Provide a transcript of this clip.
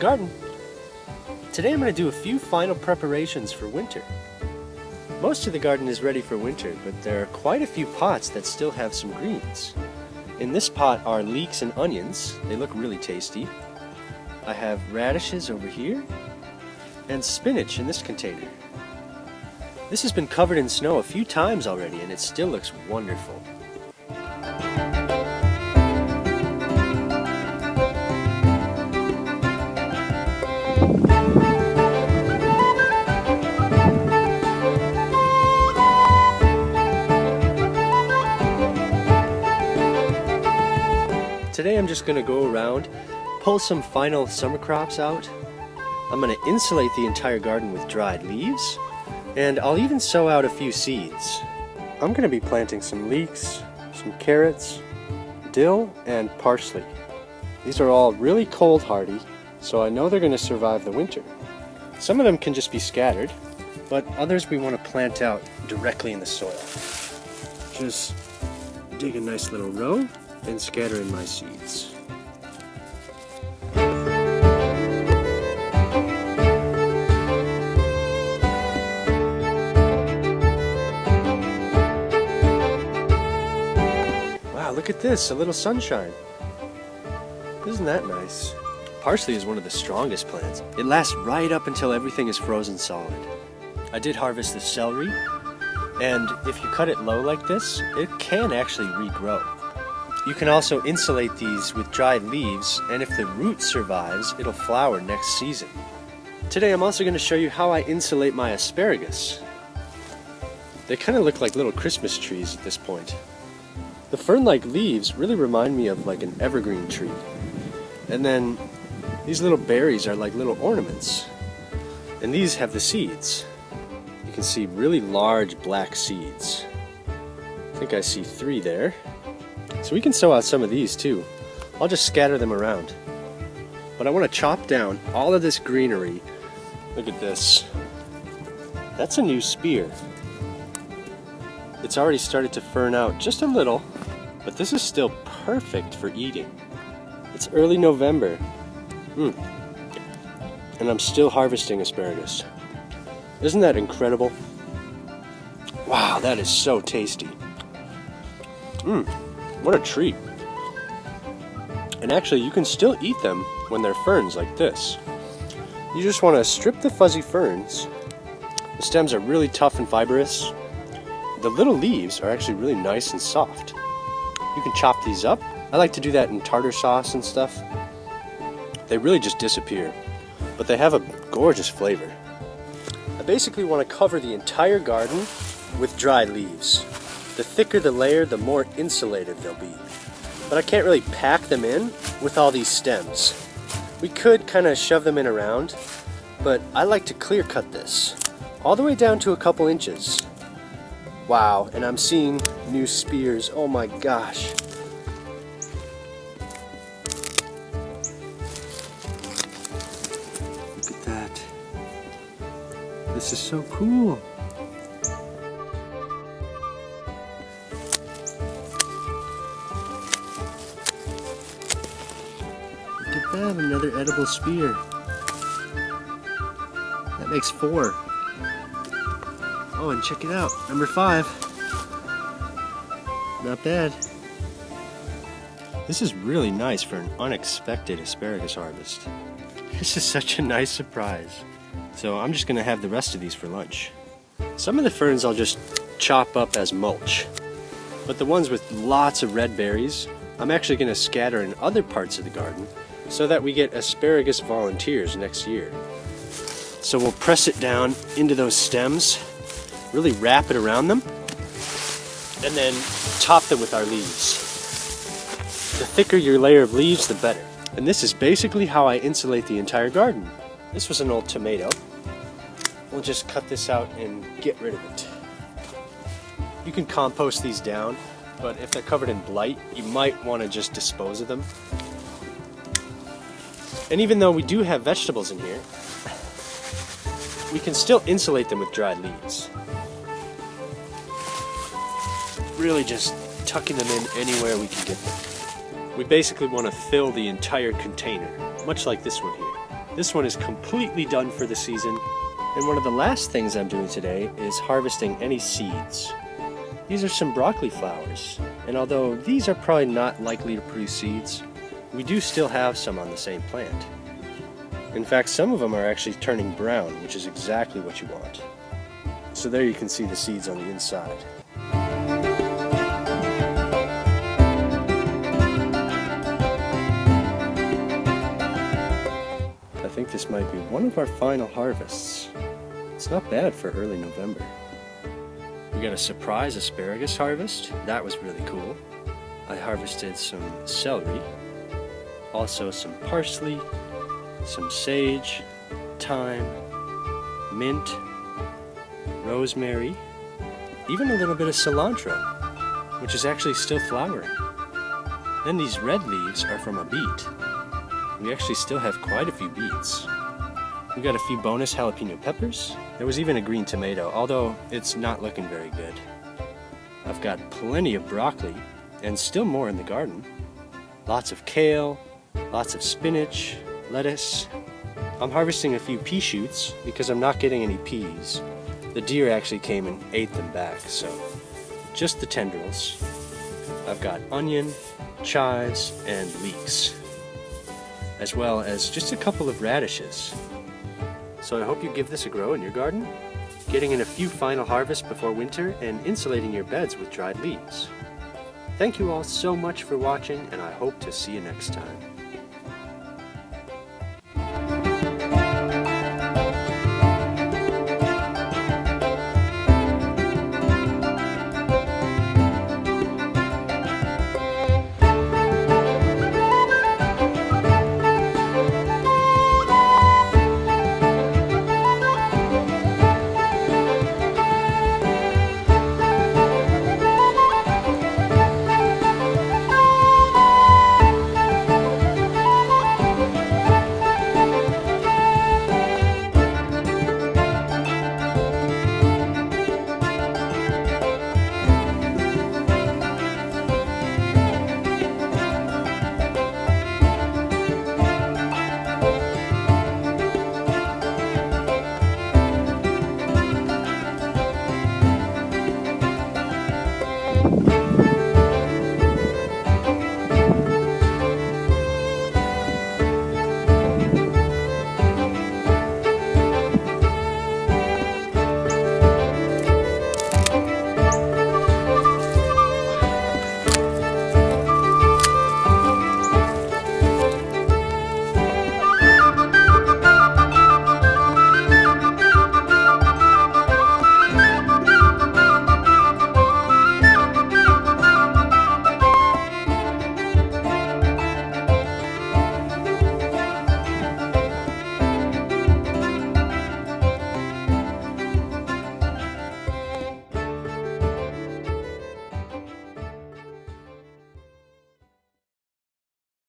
garden. Today I'm going to do a few final preparations for winter. Most of the garden is ready for winter, but there are quite a few pots that still have some greens. In this pot are leeks and onions. They look really tasty. I have radishes over here and spinach in this container. This has been covered in snow a few times already and it still looks wonderful. Today I'm just going to go around, pull some final summer crops out. I'm going to insulate the entire garden with dried leaves, and I'll even sow out a few seeds. I'm going to be planting some leeks, some carrots, dill, and parsley. These are all really cold hardy, so I know they're going to survive the winter. Some of them can just be scattered, but others we want to plant out directly in the soil. Just dig a nice little row and scatter in my seeds. Wow, look at this, a little sunshine. Isn't that nice? Parsley is one of the strongest plants. It lasts right up until everything is frozen solid. I did harvest the celery, and if you cut it low like this, it can actually regrow. You can also insulate these with dried leaves, and if the root survives, it'll flower next season. Today I'm also going to show you how I insulate my asparagus. They kind of look like little Christmas trees at this point. The fern-like leaves really remind me of like an evergreen tree. And then these little berries are like little ornaments. And these have the seeds. You can see really large black seeds. I think I see 3 there. So we can sow out some of these too. I'll just scatter them around. But I want to chop down all of this greenery. Look at this. That's a new spear. It's already started to fern out just a little, but this is still perfect for eating. It's early November. And I'm still harvesting asparagus. Isn't that incredible? Wow, that is so tasty. What a treat. And actually, you can still eat them when they're ferns like this. You just want to strip the fuzzy ferns. The stems are really tough and fibrous. The little leaves are actually really nice and soft. You can chop these up. I like to do that in tartar sauce and stuff. They really just disappear, but they have a gorgeous flavor. I basically want to cover the entire garden with dried leaves. The thicker the layer, the more insulated they'll be. But I can't really pack them in with all these stems. We could kind of shove them in around, but I like to clear cut this all the way down to a couple inches. Wow, and I'm seeing new spears. Oh my gosh. Look at that. This is so cool. Look at that, another edible spear. That makes 4. Oh, and check it out, number 5. Not bad. This is really nice for an unexpected asparagus harvest. This is such a nice surprise. So I'm just gonna have the rest of these for lunch. Some of the ferns I'll just chop up as mulch, but the ones with lots of red berries, I'm actually gonna scatter in other parts of the garden so that we get asparagus volunteers next year. So we'll press it down into those stems, really wrap it around them, and then top them with our leaves. The thicker your layer of leaves, the better. And this is basically how I insulate the entire garden. This was an old tomato. We'll just cut this out and get rid of it. You can compost these down, but if they're covered in blight, you might want to just dispose of them. And even though we do have vegetables in here, we can still insulate them with dried leaves. Really just tucking them in anywhere we can get them. We basically want to fill the entire container, much like this one here. This one is completely done for the season. And one of the last things I'm doing today is harvesting any seeds. These are some broccoli flowers, and although these are probably not likely to produce seeds, we do still have some on the same plant. In fact, some of them are actually turning brown, which is exactly what you want. So there you can see the seeds on the inside. I think this might be one of our final harvests. It's not bad for early November. We got a surprise asparagus harvest. That was really cool. I harvested some celery, also some parsley, some sage, thyme, mint, rosemary, even a little bit of cilantro, which is actually still flowering. Then these red leaves are from a beet. We actually still have quite a few beets. We got a few bonus jalapeno peppers. There was even a green tomato, although it's not looking very good. I've got plenty of broccoli, and still more in the garden. Lots of kale, lots of spinach, lettuce. I'm harvesting a few pea shoots because I'm not getting any peas. The deer actually came and ate them back, so just the tendrils. I've got onion, chives, and leeks, as well as just a couple of radishes. So I hope you give this a go in your garden, getting in a few final harvests before winter and insulating your beds with dried leaves. Thank you all so much for watching, and I hope to see you next time.